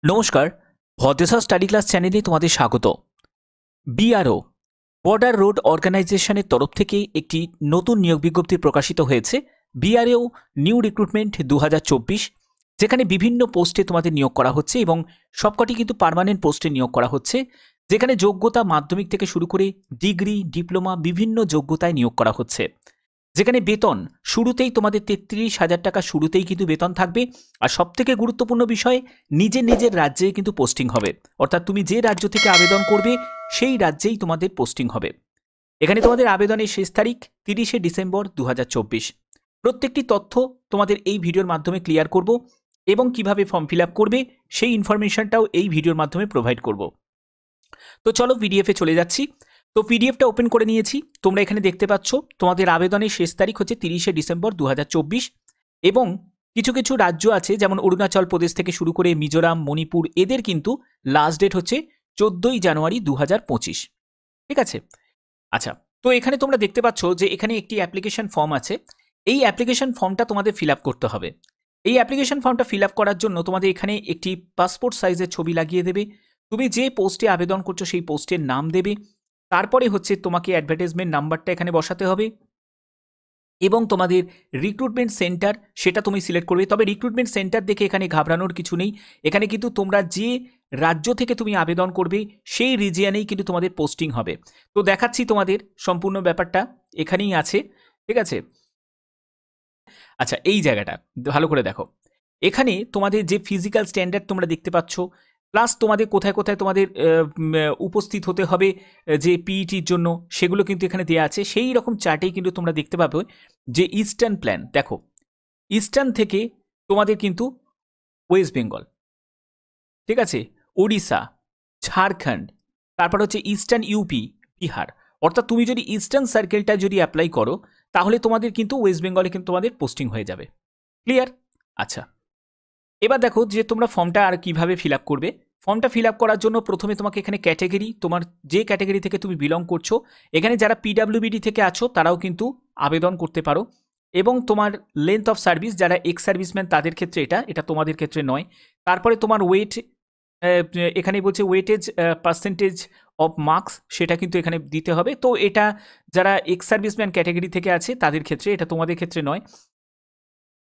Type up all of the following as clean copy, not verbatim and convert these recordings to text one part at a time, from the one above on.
নমস্কার, ভদ্রেশা study class চ্যানেলে তোমাদের স্বাগত। বিআরও বর্ডার রোড অর্গানাইজেশনের তরফ থেকে একটি নতুন নিয়োগ বিজ্ঞপ্তি প্রকাশিত হয়েছে। বিআরও নিউ রিক্রুটমেন্ট 2024, যেখানে বিভিন্ন পোস্টে তোমাদের নিয়োগ করা হচ্ছে এবং সবকটি কিন্তু পার্মানেন্ট পোস্টে নিয়োগ করা হচ্ছে, যেখানে যোগ্যতা মাধ্যমিক থেকে শুরু করে ডিগ্রি, ডিপ্লোমা বিভিন্ন যোগ্যতায় নিয়োগ করা হচ্ছে। যেখানে বেতন শুরুতেই তোমাদের 33,000 টাকা শুরুতেই কিন্তু বেতন থাকবে। আর সবথেকে গুরুত্বপূর্ণ বিষয়, নিজের নিজের রাজ্যে কিন্তু পোস্টিং হবে, অর্থাৎ তুমি যে রাজ্য থেকে আবেদন করবে সেই রাজ্যেই তোমাদের পোস্টিং হবে। এখানে তোমাদের আবেদনের শেষ তারিখ 30শে ডিসেম্বর 2024। প্রত্যেকটি তথ্য তোমাদের এই ভিডিওর মাধ্যমে ক্লিয়ার করব এবং কিভাবে ফর্ম ফিল আপ করবে সেই ইনফরমেশনটাও এই ভিডিওর মাধ্যমে প্রোভাইড করব। তো চলো পিডিএফে চলে যাচ্ছি। তো পিডিএফটা ওপেন করে নিয়েছি। তোমরা এখানে দেখতে পাচ্ছ তোমাদের আবেদনের শেষ তারিখ হচ্ছে 30শে ডিসেম্বর 2024 এবং কিছু কিছু রাজ্য আছে যেমন অরুণাচল প্রদেশ থেকে শুরু করে মিজোরাম, মণিপুর, এদের কিন্তু লাস্ট ডেট হচ্ছে 14ই জানুয়ারি 2025। ঠিক আছে? আচ্ছা, তো এখানে তোমরা দেখতে পাচ্ছ যে এখানে একটি অ্যাপ্লিকেশন ফর্ম আছে। এই অ্যাপ্লিকেশন ফর্মটা তোমাদের ফিল আপ করতে হবে। এই অ্যাপ্লিকেশন ফর্মটা ফিল আপ করার জন্য তোমাদের এখানে একটি পাসপোর্ট সাইজের ছবি লাগিয়ে দেবে। তুমি যে পোস্টে আবেদন করছো সেই পোস্টের নাম দেবে। তারপরে হচ্ছে তোমাকে অ্যাডভার্টাইজমেন্ট নাম্বারটা এখানে বসাতে হবে এবং তোমাদের রিক্রুটমেন্ট সেন্টার সেটা তুমি সিলেক্ট করবে। তবে রিক্রুটমেন্ট সেন্টার দেখে এখানে ঘাবড়ানোর কিছু নেই। এখানে কিন্তু তোমরা যে রাজ্য থেকে তুমি আবেদন করবে সেই রিজিয়নেই কিন্তু তোমাদের পোস্টিং হবে। তো দেখাচ্ছি তোমাদের সম্পূর্ণ ব্যাপারটা এখানেই আছে। ঠিক আছে? আচ্ছা, এই জায়গাটা ভালো করে দেখো। এখানে তোমাদের যে ফিজিক্যাল স্ট্যান্ডার্ড তোমরা দেখতে পাচ্ছ, প্লাস তোমাদের কোথায় কোথায় তোমাদের উপস্থিত হতে হবে যে পিইটির জন্য, সেগুলো কিন্তু এখানে দেওয়া আছে। সেই রকম চার্টেই কিন্তু তোমরা দেখতে পাবে যে ইস্টার্ন প্ল্যান। দেখো, ইস্টার্ন থেকে তোমাদের কিন্তু ওয়েস্ট বেঙ্গল, ঠিক আছে, ওড়িশা, ঝাড়খণ্ড, তারপর হচ্ছে ইস্টার্ন ইউপি, বিহার। অর্থাৎ তুমি যদি ইস্টার্ন সার্কেলটা যদি অ্যাপ্লাই করো তাহলে তোমাদের কিন্তু ওয়েস্ট বেঙ্গলে কিন্তু তোমাদের পোস্টিং হয়ে যাবে। ক্লিয়ার? আচ্ছা, এবার দেখো যে তোমরা ফর্মটা আর কিভাবে ফিল আপ করবে। ফর্মটা ফিল আপ করার জন্য প্রথমে তোমাকে এখানে ক্যাটেগরি, তোমার যে ক্যাটেগরি থেকে তুমি বিলং করছো, এখানে যারা পিডাব্লিউবিডি থেকে আছো তারাও কিন্তু আবেদন করতে পারো। এবং তোমার লেন্থ অফ সার্ভিস, যারা এক্স সার্ভিসম্যান তাদের ক্ষেত্রে এটা তোমাদের ক্ষেত্রে নয়। তারপরে তোমার ওয়েট, এখানে বলছে ওয়েটেজ পার্সেন্টেজ অফ মার্কস, সেটা কিন্তু এখানে দিতে হবে। তো এটা যারা এক্স সার্ভিসম্যান ক্যাটেগরি থেকে আছে তাদের ক্ষেত্রে, এটা তোমাদের ক্ষেত্রে নয়।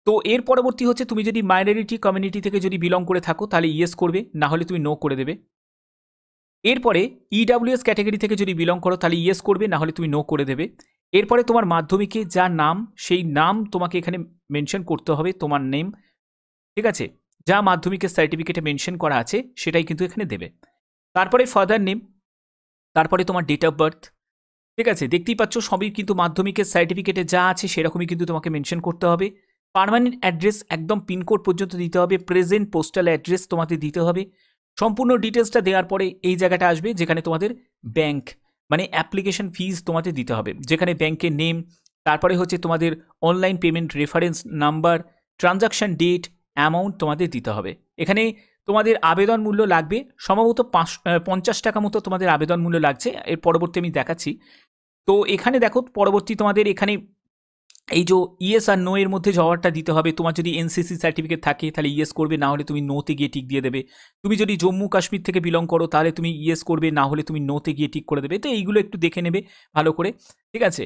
তো এর পরবর্তী হচ্ছে তুমি যদি মাইনরিটি কমিউনিটি থেকে যদি বিলং করে থাকো তাহলে ইয়েস করবে, না হলে তুমি নো করে দেবে। এরপরে ইডাব্লিউএস ক্যাটাগরি থেকে যদি বিলং করো তাহলে ইয়েস করবে, না হলে তুমি নো করে দেবে। এরপরে তোমার মাধ্যমিকে যা নাম সেই নাম তোমাকে এখানে মেনশন করতে হবে, তোমার নেম। ঠিক আছে? যা মাধ্যমিকের সার্টিফিকেটে মেনশন করা আছে সেটাই কিন্তু এখানে দেবে। তারপরে ফাদার নেম, তারপরে তোমার ডেট অফ বার্থ। ঠিক আছে? দেখতেই পাচ্ছ সবই কিন্তু মাধ্যমিকের সার্টিফিকেটে যা আছে সেরকমই কিন্তু তোমাকে মেনশন করতে হবে। পার্মানেন্ট অ্যাড্রেস একদম পিনকোড পর্যন্ত দিতে হবে। প্রেজেন্ট পোস্টাল অ্যাড্রেস তোমাদের দিতে হবে। সম্পূর্ণ ডিটেলসটা দেওয়ার পরে এই জায়গাটা আসবে যেখানে তোমাদের ব্যাংক মানে অ্যাপ্লিকেশন ফিজ তোমাদের দিতে হবে, যেখানে ব্যাংকের নেম, তারপরে হচ্ছে তোমাদের online payment reference number, transaction date, amount তোমাদের দিতে হবে। এখানে তোমাদের আবেদন মূল্য লাগবে সম্ভবত 50 টাকা মতো তোমাদের আবেদন মূল্য লাগছে। এর পরবর্তী আমি দেখাচ্ছি। তো এখানে দেখো পরবর্তী তোমাদের এখানে এই যে ইয়েস আর নো এর মধ্যে জবাবটা দিতে হবে। তোমার যদি এনসিসি সার্টিফিকেট থাকে তাহলে ইয়েস করবে, না হলে তুমি নোতে গিয়ে টিক দিয়ে দেবে। তুমি যদি জম্মু কাশ্মীর থেকে বিলং করো তাহলে তুমি ইয়েস করবে, না হলে তুমি নোতে গিয়ে টিক করে দেবে। তো এইগুলো একটু দেখে নেবে ভালো করে। ঠিক আছে?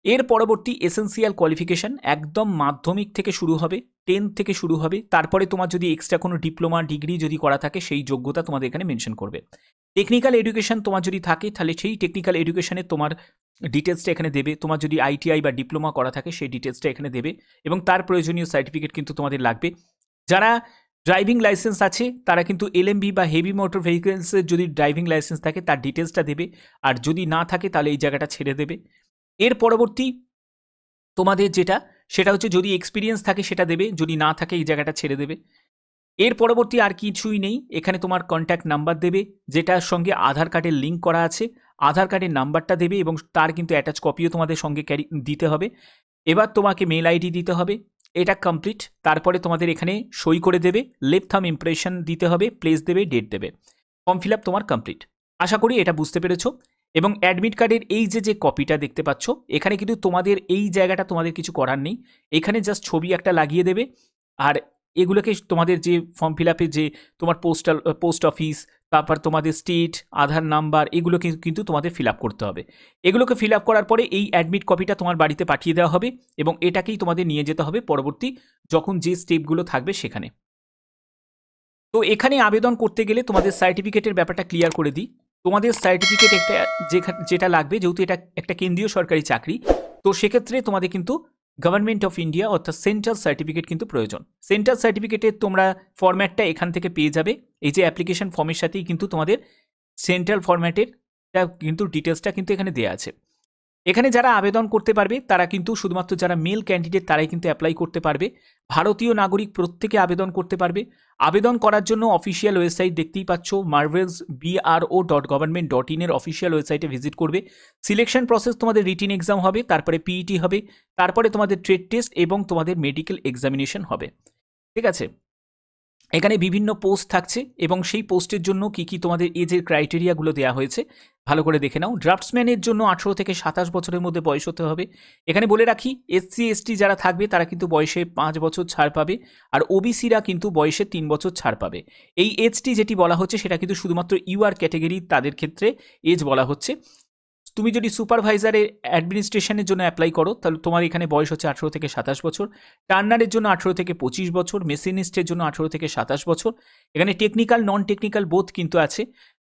এর পরবর্তী এসেন্সিয়াল কোয়ালিফিকেশন একদম মাধ্যমিক থেকে শুরু হবে, 10 থেকে শুরু হবে। তারপরে তোমার যদি এক্সট্রা কোনো ডিপ্লোমা ডিগ্রি যদি করা থাকে সেই যোগ্যতা তোমাদের এখানে মেনশন করবে। টেকনিক্যাল এডুকেশন তোমার যদি থাকে তাহলে সেই টেকনিক্যাল এডুকেশনে তোমার ডিটেলসটা এখানে দেবে। তোমার যদি আইটিআই বা ডিপ্লোমা করা থাকে সেই ডিটেলসটা এখানে দেবে এবং তার প্রয়োজনীয় সার্টিফিকেট কিন্তু তোমাদের লাগবে। যারা ড্রাইভিং লাইসেন্স আছে তারা কিন্তু এলএমবি বা হেভি মোটর ভেহিকেলসের যদি ড্রাইভিং লাইসেন্স থাকে তার ডিটেলসটা দেবে, আর যদি না থাকে তাহলে এই জায়গাটা ছেড়ে দেবে। এর পরবর্তী তোমাদের যেটা সেটা হচ্ছে যদি এক্সপিরিয়েন্স থাকে সেটা দেবে, যদি না থাকে এই জায়গাটা ছেড়ে দেবে। এর পরবর্তী আর কিছুই নেই। এখানে তোমার কন্ট্যাক্ট নাম্বার দেবে যেটার সঙ্গে আধার কার্ডের লিঙ্ক করা আছে, আধার কার্ডের নাম্বারটা দেবে এবং তার কিন্তু অ্যাটাচ কপিও তোমাদের সঙ্গে দিতে হবে। এবার তোমাকে মেল আইডি দিতে হবে। এটা কমপ্লিট। তারপরে তোমাদের এখানে সই করে দেবে, লেফট থাম্ব ইমপ্রেশন দিতে হবে, প্লেস দেবে, ডেট দেবে। ফর্ম ফিল আপ তোমার কমপ্লিট। আশা করি এটা বুঝতে পেরেছো। এবং অ্যাডমিট কার্ডের এই যে কপিটা দেখতে পাচ্ছ, এখানে কিন্তু তোমাদের এই জায়গাটা তোমাদের কিছু করার নেই। এখানে জাস্ট ছবি একটা লাগিয়ে দেবে আর এগুলোকে তোমাদের যে ফর্ম ফিল আপে যে তোমার পোস্ট অফিস, তারপর তোমাদের স্টেট, আধার নাম্বার, এগুলো কিন্তু তোমাদের ফিল আপ করতে হবে। এগুলোকে ফিল আপ করার পরে এই অ্যাডমিট কপিটা তোমার বাড়িতে পাঠিয়ে দেওয়া হবে এবং এটাকেই তোমাদের নিয়ে যেতে হবে পরবর্তী যখন যে স্টেপগুলো থাকবে সেখানে। তো এখানে আবেদন করতে গেলে তোমাদের সার্টিফিকেটের ব্যাপারটা ক্লিয়ার করে দিই। তোমাদের সার্টিফিকেট একটা যেটা লাগবে, যেহেতু এটা একটা কেন্দ্রীয় সরকারি চাকরি, তো সেক্ষেত্রে তোমাদের কিন্তু গভর্নমেন্ট অফ ইন্ডিয়া অর্থাৎ সেন্ট্রাল সার্টিফিকেট কিন্তু প্রয়োজন। সেন্ট্রাল সার্টিফিকেটের তোমরা ফরম্যাটটা এখান থেকে পেয়ে যাবে। এই যে অ্যাপ্লিকেশন ফর্মের সাথেই কিন্তু তোমাদের সেন্ট্রাল ফরম্যাটের কিন্তু ডিটেলসটা কিন্তু এখানে দেওয়া আছে। এখানে যারা আবেদন করতে পারবে তারা কিন্তু শুধুমাত্র যারা মেল ক্যান্ডিডেট তারাই কিন্তু অ্যাপ্লাই করতে পারবে। ভারতীয় নাগরিক প্রত্যেকে আবেদন করতে পারবে। আবেদন করার জন্য অফিসিয়াল ওয়েবসাইট দেখতেই পাচ্ছ, marvelsbro.government.in এর অফিসিয়াল ওয়েবসাইটে ভিজিট করবে। সিলেকশন প্রসেস তোমাদের রিটিন এক্সাম হবে, তারপরে পিইটি হবে, তারপরে তোমাদের ট্রেড টেস্ট এবং তোমাদের মেডিকেল এক্সামিনেশন হবে। ঠিক আছে, এখানে বিভিন্ন পোস্ট থাকছে এবং সেই পোস্টের জন্য কি কি তোমাদের এজের ক্রাইটেরিয়াগুলো দেওয়া হয়েছে ভালো করে দেখে নাও। ড্রাফটসম্যানের জন্য 18 থেকে 27 বছরের মধ্যে বয়স হতে হবে। এখানে বলে রাখি, এসসি এসটি যারা থাকবে তারা কিন্তু বয়সে 5 বছর ছাড় পাবে, আর ওবিসিরা কিন্তু বয়সে 3 বছর ছাড় পাবে। এই এজটি যেটি বলা হচ্ছে সেটা কিন্তু শুধুমাত্র ইউআর ক্যাটেগরি তাদের ক্ষেত্রে এজ বলা হচ্ছে। তুমি যদি সুপারভাইজারের অ্যাডমিনিস্ট্রেশনের জন্য অ্যাপ্লাই করো তাহলে তোমার এখানে বয়স হচ্ছে 18 থেকে 27 বছর, টার্নারের জন্য 18 থেকে 25 বছর, মেশিনিস্টের জন্য 18 থেকে 27 বছর। এখানে টেকনিক্যাল নন টেকনিক্যাল বোথ কিন্তু আছে।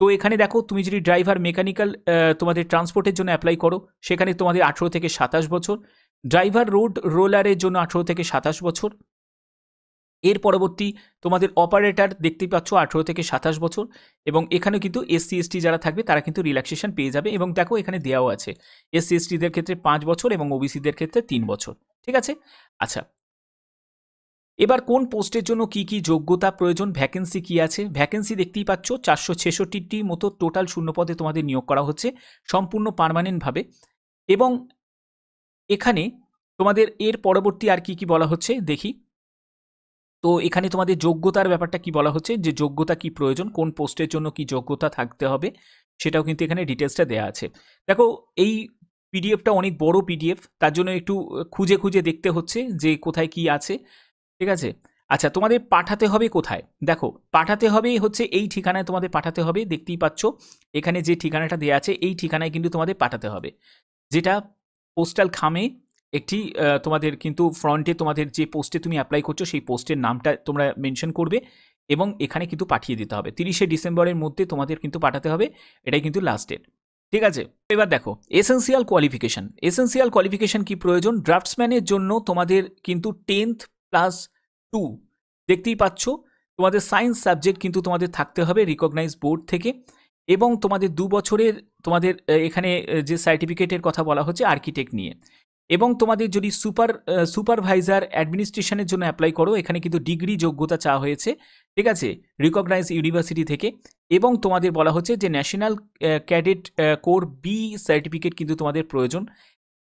তো এখানে দেখো, তুমি যদি ড্রাইভার মেকানিক্যাল তোমাদের ট্রান্সপোর্টের জন্য অ্যাপ্লাই করো সেখানে তোমাদের 18 থেকে 27 বছর, ড্রাইভার রোড রোলারের জন্য 18 থেকে 27 বছর। এর পরবর্তী তোমাদের অপারেটর দেখতেই পাচ্ছ 18 থেকে 27 বছর, এবং এখানে কিন্তু এসসি এসটি যারা থাকবে তারা কিন্তু রিল্যাক্সেশন পেয়ে যাবে। এবং দেখো এখানে দেওয়াও আছে এসসি এসটিদের ক্ষেত্রে 5 বছর এবং ওবিসিদের ক্ষেত্রে 3 বছর। ঠিক আছে, আচ্ছা এবার কোন পোস্টের জন্য কি কি যোগ্যতা প্রয়োজন, ভ্যাকেন্সি কি আছে। ভ্যাকেন্সি দেখতেই পাচ্ছ 466টি মতো টোটাল শূন্যপদে তোমাদের নিয়োগ করা হচ্ছে সম্পূর্ণ পার্মানেন্টভাবে। এবং এখানে তোমাদের এর পরবর্তী আর কি কি বলা হচ্ছে দেখি। তো এখানে তোমাদের যোগ্যতার ব্যাপারটা কি বলা হচ্ছে, যে যোগ্যতা কি প্রয়োজন, কোন পোস্টের জন্য কি যোগ্যতা থাকতে হবে সেটাও কিন্তু এখানে ডিটেলসটা দেওয়া আছে। দেখো এই পিডিএফটা অনেক বড় পিডিএফ, তার জন্য একটু খুঁজে খুঁজে দেখতে হচ্ছে যে কোথায় কি আছে। ঠিক আছে, আচ্ছা তোমাদের পাঠাতে হবে কোথায়, দেখো পাঠাতে হবে হচ্ছে এই ঠিকানায় তোমাদের পাঠাতে হবে। দেখতেই পাচ্ছ এখানে যে ঠিকানাটা দেওয়া আছে এই ঠিকানায় কিন্তু তোমাদের পাঠাতে হবে, যেটা পোস্টাল খামে একটি তোমাদের কিন্তু ফ্রন্টে তোমাদের যে পোস্টে তুমি অ্যাপ্লাই করছো সেই পোস্টের নামটা তোমরা মেনশন করবে এবং এখানে কিন্তু পাঠিয়ে দিতে হবে। 30শে ডিসেম্বরের মধ্যে তোমাদের কিন্তু পাঠাতে হবে, এটাই কিন্তু লাস্ট ডেট। ঠিক আছে, এবার দেখো এসেন্সিয়াল কোয়ালিফিকেশন। এসেন্সিয়াল কোয়ালিফিকেশন কি প্রয়োজন, ড্রাফটসম্যানের জন্য তোমাদের কিন্তু 10th প্লাস 2 দেখতেই পাচ্ছ। তোমাদের সায়েন্স সাবজেক্ট কিন্তু তোমাদের থাকতে হবে রিকগনাইজ বোর্ড থেকে, এবং তোমাদের 2 বছরের তোমাদের এখানে যে সার্টিফিকেটের কথা বলা হচ্ছে আর্কিটেক্ট নিয়ে। এবং তোমাদের যদি সুপারভাইজার অ্যাডমিনিস্ট্রেশনের জন্য অ্যাপ্লাই করো এখানে কিন্তু ডিগ্রি যোগ্যতা চাওয়া হয়েছে। ঠিক আছে, রিকগনাইজ ইউনিভার্সিটি থেকে। এবং তোমাদের বলা হচ্ছে যে National Cadet Corps B certificate কিন্তু তোমাদের প্রয়োজন।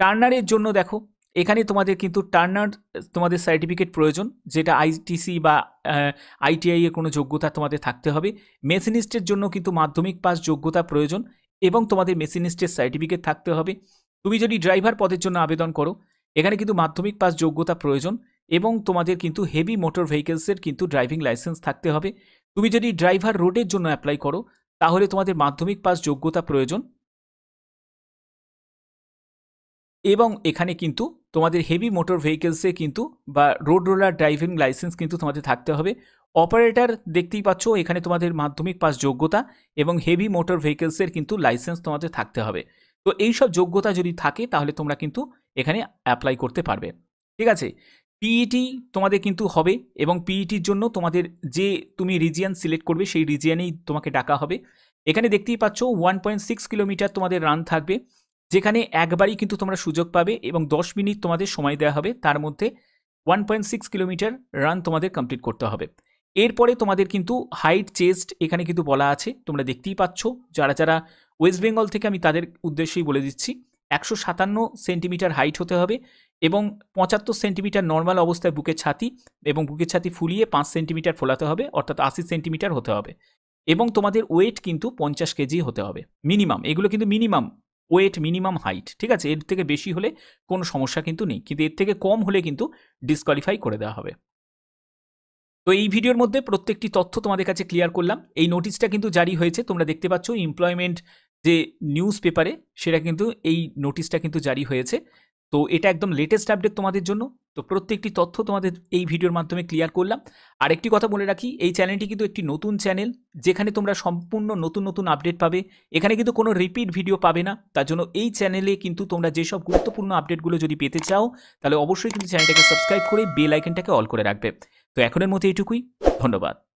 টার্নারের জন্য দেখো এখানে তোমাদের কিন্তু টার্নার তোমাদের সার্টিফিকেট প্রয়োজন, যেটা আইটিসি বা আইটিআই এর কোনো যোগ্যতা তোমাদের থাকতে হবে। মেশিনিস্টের জন্য কিন্তু মাধ্যমিক পাস যোগ্যতা প্রয়োজন এবং তোমাদের মেশিনিস্টের সার্টিফিকেট থাকতে হবে। তুমি যদি ড্রাইভার পদের জন্য আবেদন করো এখানে কিন্তু মাধ্যমিক পাস যোগ্যতা প্রয়োজন এবং তোমাদের কিন্তু হেভি মোটর ভেহিকেলসের কিন্তু ড্রাইভিং লাইসেন্স থাকতে হবে। তুমি যদি ড্রাইভার রোডের জন্য অ্যাপ্লাই করো তাহলে তোমাদের মাধ্যমিক পাস যোগ্যতা প্রয়োজন এবং এখানে কিন্তু তোমাদের হেভি মোটর ভেহিকেলসে কিন্তু বা রোড রোলার ড্রাইভিং লাইসেন্স কিন্তু তোমাদের থাকতে হবে। অপারেটর দেখতেই পাচ্ছ এখানে তোমাদের মাধ্যমিক পাস যোগ্যতা এবং হেভি মোটর ভেহিকেলসের কিন্তু লাইসেন্স তোমাদের থাকতে হবে। তো এই সব যোগ্যতা যদি থাকে তাহলে তোমরা কিন্তু এখানে অ্যাপ্লাই করতে পারবে। ঠিক আছে, পিইটি তোমাদের কিন্তু হবে এবং পিইটির জন্য তোমাদের যে তুমি রিজিয়ন সিলেক্ট করবে সেই রিজিয়নেই তোমাকে ডাকা হবে। এখানে দেখতেই পাচ্ছ 1.6 কিলোমিটার তোমাদের রান থাকবে, যেখানে একবারই কিন্তু তোমরা সুযোগ পাবে এবং 10 মিনিট তোমাদের সময় দেওয়া হবে, তার মধ্যে 1.6 কিলোমিটার রান তোমাদের কমপ্লিট করতে হবে। এরপরে তোমাদের কিন্তু হাইট চেস্ট এখানে কিন্তু বলা আছে, তোমরা দেখতেই পাচ্ছ। যারা যারা ওয়েস্ট বেঙ্গল থেকে আমি তাদের উদ্দেশ্যেই বলে দিচ্ছি, 157 সেন্টিমিটার হাইট হতে হবে এবং 75 সেন্টিমিটার নর্মাল অবস্থায় বুকের ছাতি এবং বুকের ছাতি ফুলিয়ে 5 সেন্টিমিটার ফোলাতে হবে, অর্থাৎ 80 সেন্টিমিটার হতে হবে। এবং তোমাদের ওয়েট কিন্তু 50 কেজি হতে হবে মিনিমাম। এগুলো কিন্তু মিনিমাম ওয়েট, মিনিমাম হাইট। ঠিক আছে, এর থেকে বেশি হলে কোনো সমস্যা কিন্তু নেই, কিন্তু এর থেকে কম হলে কিন্তু ডিসকোয়ালিফাই করে দেওয়া হবে। তো এই ভিডিওর মধ্যে প্রত্যেকটি তথ্য তোমাদের কাছে ক্লিয়ার করলাম। এই নোটিশটা কিন্তু জারি হয়েছে, তোমরা দেখতে পাচ্ছ এমপ্লয়মেন্ট যে নিউজ পেপারে সেটা কিন্তু এই নোটিশটা কিন্তু জারি হয়েছে। তো এটা একদম লেটেস্ট আপডেট তোমাদের জন্য। তো প্রত্যেকটি তথ্য তোমাদের এই ভিডিওর মাধ্যমে ক্লিয়ার করলাম। আর একটি কথা বলে রাখি, এই চ্যানেলটি কিন্তু একটি নতুন চ্যানেল, যেখানে তোমরা সম্পূর্ণ নতুন নতুন আপডেট পাবে। এখানে কিন্তু কোনো রিপিট ভিডিও পাবে না। তার জন্য এই চ্যানেলে কিন্তু তোমরা যেসব গুরুত্বপূর্ণ আপডেটগুলো যদি পেতে চাও, তাহলে অবশ্যই কিন্তু চ্যানেলটাকে সাবস্ক্রাইব করে বেল আইকনটাকে অল করে রাখবে। তো এখনের মতো এইটুকুই। ধন্যবাদ।